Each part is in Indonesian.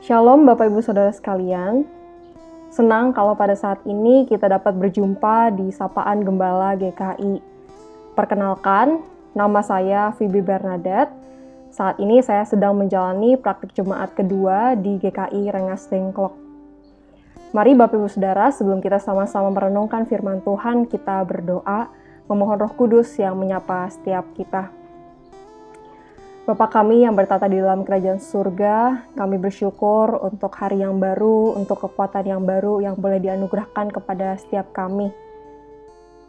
Shalom Bapak Ibu Saudara sekalian. Senang kalau pada saat ini kita dapat berjumpa di Sapaan Gembala GKI. Perkenalkan, nama saya Phoebe Bernadette. Saat ini saya sedang menjalani praktik jemaat kedua di GKI Rengas Dengklok. Mari Bapak Ibu Saudara, sebelum kita sama-sama merenungkan firman Tuhan, kita berdoa, memohon Roh Kudus yang menyapa setiap kita. Bapa kami yang bertata di dalam kerajaan surga, kami bersyukur untuk hari yang baru, untuk kekuatan yang baru yang boleh dianugerahkan kepada setiap kami.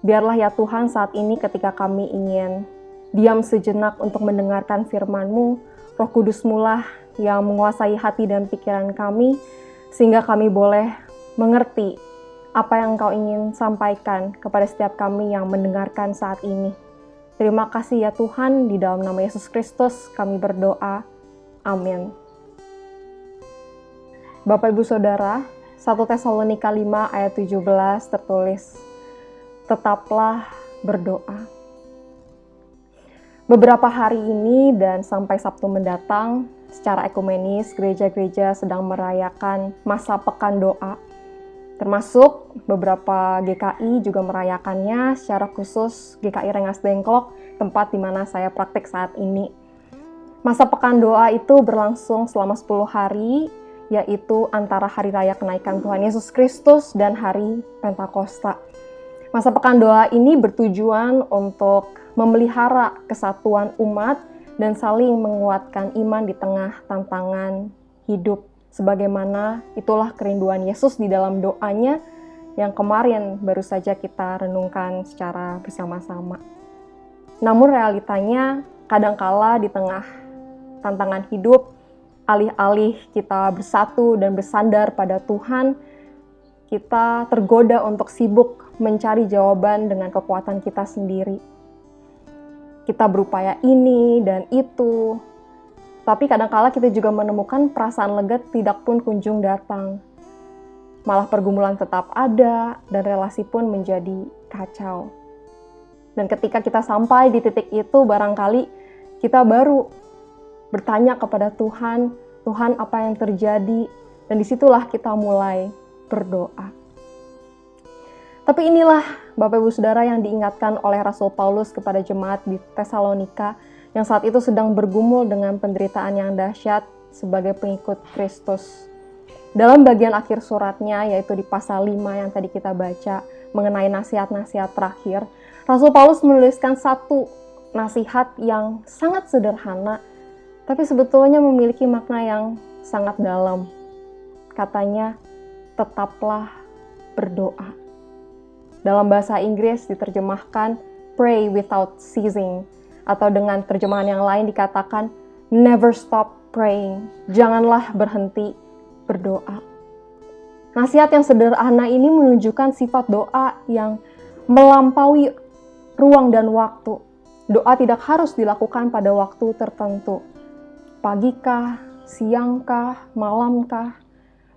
Biarlah ya Tuhan saat ini ketika kami ingin diam sejenak untuk mendengarkan firman-Mu, Roh Kudus-Mu lah yang menguasai hati dan pikiran kami, sehingga kami boleh mengerti apa yang Engkau ingin sampaikan kepada setiap kami yang mendengarkan saat ini. Terima kasih ya Tuhan, di dalam nama Yesus Kristus kami berdoa. Amin. Bapak Ibu Saudara, 1 Tesalonika 5 ayat 17 tertulis, tetaplah berdoa. Beberapa hari ini dan sampai Sabtu mendatang, secara ekumenis gereja-gereja sedang merayakan masa pekan doa. Termasuk beberapa GKI juga merayakannya, secara khusus GKI Rengas Dengklok, tempat di mana saya praktik saat ini. Masa pekan doa itu berlangsung selama 10 hari, yaitu antara hari raya kenaikan Tuhan Yesus Kristus dan hari Pentakosta. Masa pekan doa ini bertujuan untuk memelihara kesatuan umat dan saling menguatkan iman di tengah tantangan hidup. Sebagaimana itulah kerinduan Yesus di dalam doanya yang kemarin baru saja kita renungkan secara bersama-sama. Namun realitanya kadangkala di tengah tantangan hidup, alih-alih kita bersatu dan bersandar pada Tuhan, kita tergoda untuk sibuk mencari jawaban dengan kekuatan kita sendiri. Kita berupaya ini dan itu, tapi kadangkala kita juga menemukan perasaan lega tidak pun kunjung datang. Malah pergumulan tetap ada dan relasi pun menjadi kacau. Dan ketika kita sampai di titik itu, barangkali kita baru bertanya kepada Tuhan, Tuhan apa yang terjadi? Dan disitulah kita mulai berdoa. Tapi inilah Bapak Ibu Saudara yang diingatkan oleh Rasul Paulus kepada jemaat di Tesalonika, yang saat itu sedang bergumul dengan penderitaan yang dahsyat sebagai pengikut Kristus. Dalam bagian akhir suratnya, yaitu di pasal 5 yang tadi kita baca, mengenai nasihat-nasihat terakhir, Rasul Paulus menuliskan satu nasihat yang sangat sederhana, tapi sebetulnya memiliki makna yang sangat dalam. Katanya, tetaplah berdoa. Dalam bahasa Inggris diterjemahkan, pray without ceasing. Atau dengan terjemahan yang lain dikatakan, never stop praying. Janganlah berhenti berdoa. Nasihat yang sederhana ini menunjukkan sifat doa yang melampaui ruang dan waktu. Doa tidak harus dilakukan pada waktu tertentu. Pagikah, siangkah, malamkah.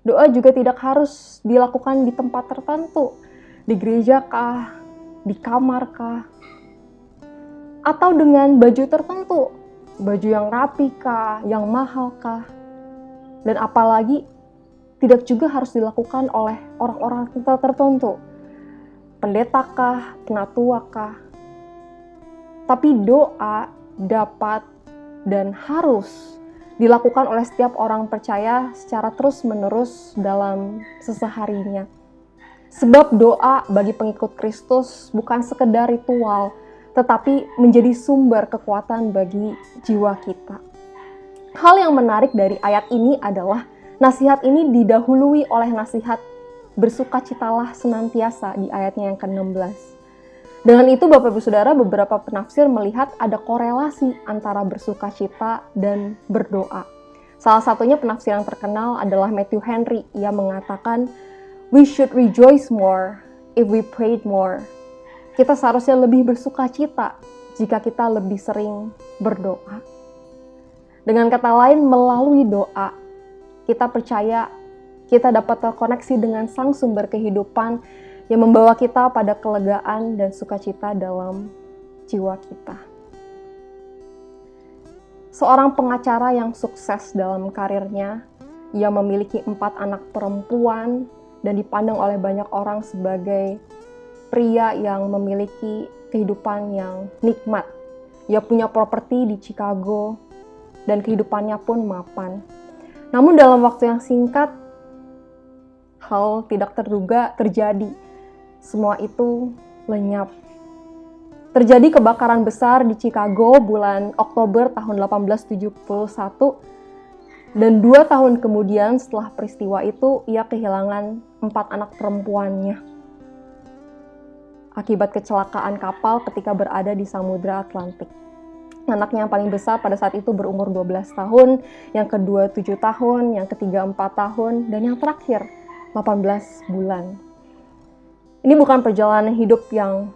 Doa juga tidak harus dilakukan di tempat tertentu. Di gerejakah, di kamarkah, atau dengan baju tertentu, baju yang rapi kah, yang mahal kah, dan apalagi tidak juga harus dilakukan oleh orang-orang tertentu, pendeta kah, penatua kah. Tapi doa dapat dan harus dilakukan oleh setiap orang percaya secara terus-menerus dalam seseharinya. Sebab doa bagi pengikut Kristus bukan sekedar ritual, tetapi menjadi sumber kekuatan bagi jiwa kita. Hal yang menarik dari ayat ini adalah nasihat ini didahului oleh nasihat bersukacitalah senantiasa di ayatnya yang ke-16. Dengan itu Bapak Ibu Saudara, beberapa penafsir melihat ada korelasi antara bersukacita dan berdoa. Salah satunya penafsir yang terkenal adalah Matthew Henry. Ia mengatakan, we should rejoice more if we prayed more. Kita seharusnya lebih bersukacita jika kita lebih sering berdoa. Dengan kata lain, melalui doa, kita percaya kita dapat terkoneksi dengan Sang Sumber kehidupan yang membawa kita pada kelegaan dan sukacita dalam jiwa kita. Seorang pengacara yang sukses dalam karirnya Ia memiliki 4 anak perempuan dan dipandang oleh banyak orang sebagai pria yang memiliki kehidupan yang nikmat. Ia punya properti di Chicago dan kehidupannya pun mapan. Namun dalam waktu yang singkat, hal tidak terduga terjadi. Semua itu lenyap. Terjadi kebakaran besar di Chicago bulan Oktober tahun 1871, dan 2 tahun kemudian setelah peristiwa itu, ia kehilangan 4 anak perempuannya akibat kecelakaan kapal ketika berada di Samudra Atlantik. Anaknya yang paling besar pada saat itu berumur 12 tahun, yang kedua 7 tahun, yang ketiga 4 tahun, dan yang terakhir 18 bulan. Ini bukan perjalanan hidup yang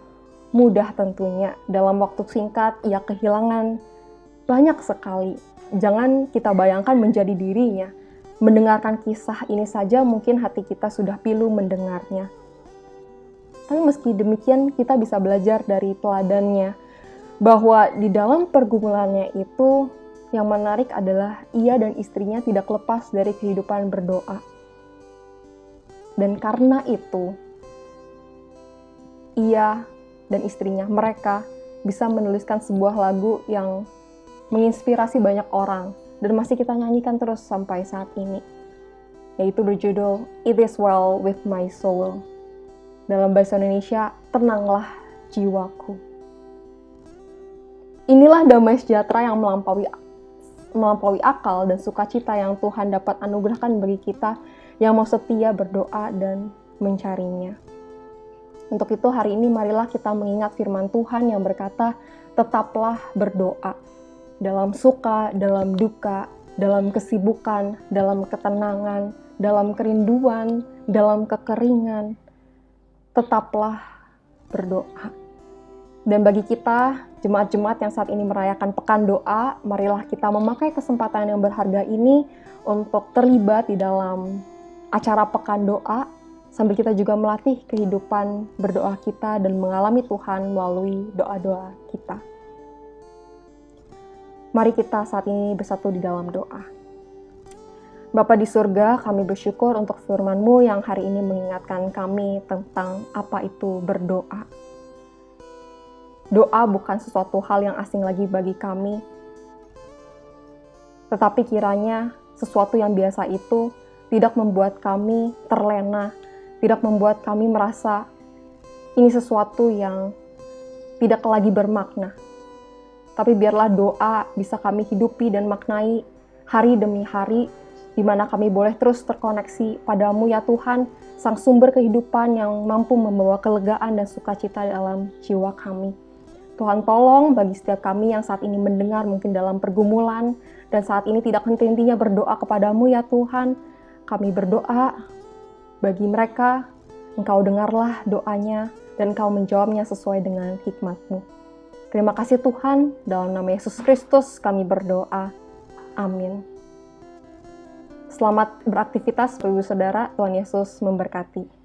mudah tentunya. Dalam waktu singkat, ia kehilangan banyak sekali. Jangan kita bayangkan menjadi dirinya. Mendengarkan kisah ini saja mungkin hati kita sudah pilu mendengarnya. Tapi meski demikian, kita bisa belajar dari teladannya, bahwa di dalam pergumulannya itu, yang menarik adalah ia dan istrinya tidak lepas dari kehidupan berdoa. Dan karena itu, ia dan istrinya, mereka bisa menuliskan sebuah lagu yang menginspirasi banyak orang, dan masih kita nyanyikan terus sampai saat ini, yaitu berjudul It Is Well With My Soul. Dalam bahasa Indonesia, tenanglah jiwaku. Inilah damai sejahtera yang melampaui akal dan sukacita yang Tuhan dapat anugerahkan bagi kita yang mau setia berdoa dan mencarinya. Untuk itu hari ini marilah kita mengingat firman Tuhan yang berkata, tetaplah berdoa. Dalam suka, dalam duka, dalam kesibukan, dalam ketenangan, dalam kerinduan, dalam kekeringan, tetaplah berdoa. Dan bagi kita, jemaat-jemaat yang saat ini merayakan pekan doa, marilah kita memakai kesempatan yang berharga ini untuk terlibat di dalam acara pekan doa, sambil kita juga melatih kehidupan berdoa kita dan mengalami Tuhan melalui doa-doa kita. Mari kita saat ini bersatu di dalam doa. Bapa di surga, kami bersyukur untuk firman-Mu yang hari ini mengingatkan kami tentang apa itu berdoa. Doa bukan sesuatu hal yang asing lagi bagi kami, tetapi kiranya sesuatu yang biasa itu tidak membuat kami terlena, tidak membuat kami merasa ini sesuatu yang tidak lagi bermakna. Tapi biarlah doa bisa kami hidupi dan maknai hari demi hari, di mana kami boleh terus terkoneksi padamu ya Tuhan, Sang Sumber kehidupan yang mampu membawa kelegaan dan sukacita dalam jiwa kami. Tuhan tolong bagi setiap kami yang saat ini mendengar mungkin dalam pergumulan, dan saat ini tidak henti-hentinya berdoa kepadamu ya Tuhan. Kami berdoa bagi mereka, Engkau dengarlah doanya, dan Engkau menjawabnya sesuai dengan hikmat-Mu. Terima kasih Tuhan, dalam nama Yesus Kristus kami berdoa. Amin. Selamat beraktivitas, Bapak Ibu Saudara. Tuhan Yesus memberkati.